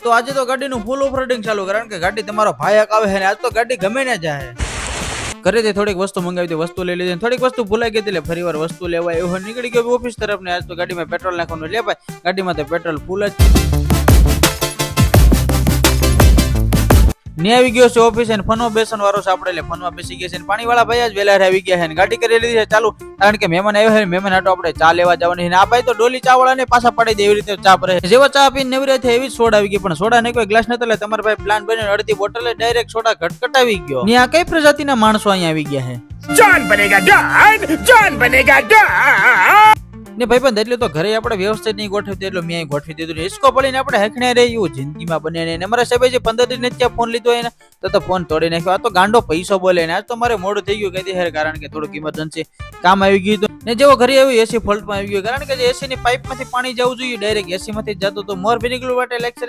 તો આજે તો ગાડીનું ફૂલ ઓફ રોડિંગ ચાલુ, કારણ કે ગાડી તમારો ભાઈ આવે છે ને આજ તો ગાડી ગમે ને જાય. ઘરેથી થોડીક વસ્તુ મંગાવી હતી, વસ્તુ લઈ લીધી, થોડીક વસ્તુ ભૂલાઈ ગઈ એટલે ફરી વાર વસ્તુ લેવા એવું નીકળી ગયો ઓફિસ તરફ ને આજ તો ગાડીમાં પેટ્રોલ નાખવાનું. લે ભાઈ, ગાડીમાં તો પેટ્રોલ ફૂલ જ ને આવી ગયો છે ઓફિસ અને ફનવા બેસન વાળો છે આપણે, એટલે ફનવા બેસી ગયા છે. પાણી વાળા ભાઈ જ વેલા આવી ગયા છે ને ગાડી કરી લીધી છે ચાલુ, કારણ કે મહેમાન આવ્યો છે. મહેમાન હાટો આપણે ચા લેવા જવાની છે. આ ભાઈ તો ડોલી ચા વાળા ને પાછા પાડી દે એવી રીતે ચા ભરે. જેવો ચા પીને નવરી થઈ એવી સોડા આવી ગઈ, પણ સોડા ને કોઈ ગ્લાસ નતો, એટલે તમારા ભાઈ પ્લાન બનીને અડધી બોટલે ડાયરેક્ટ સોડા ઘટઘટ આવી ગયો. ને આ કઈ પ્રજાતિના માણસો અહીંયા આવી ગયા છે? जॉन बनेगा डॉन, जॉन बनेगा डॉन। ને ભાઈ પણ એટલે તો ઘરે આપણે વ્યવસ્થિત નહીં ગોઠવતી, એટલે મેં ગોઠવી દીધું. હિસકો પડીને આપણે હેખણે રહી એવું જિંદગીમાં બને ને અમારા સાહેબ જે 15 દિન ત્યાં ફોન લીધો એને તો ફોન તોડી નાખ્યો. આ તો ગાંડો પૈસો બોલે ને આજ તો મારે મોડું થઈ ગયું કઈ હેર, કારણ કે થોડુંક ઇમરજન્સી કામ આવી ગયું હતું. ને જેવો ઘરે આવ્યું એસી ફોલ્ટમાં આવી ગયું, કારણ કે જે એસી ની પાઇપ માંથી પાણી જવું જોઈએ ડાયરેક્ટ એસી માંથી જતું તો મોર નીકળવું માટે લેક્ચર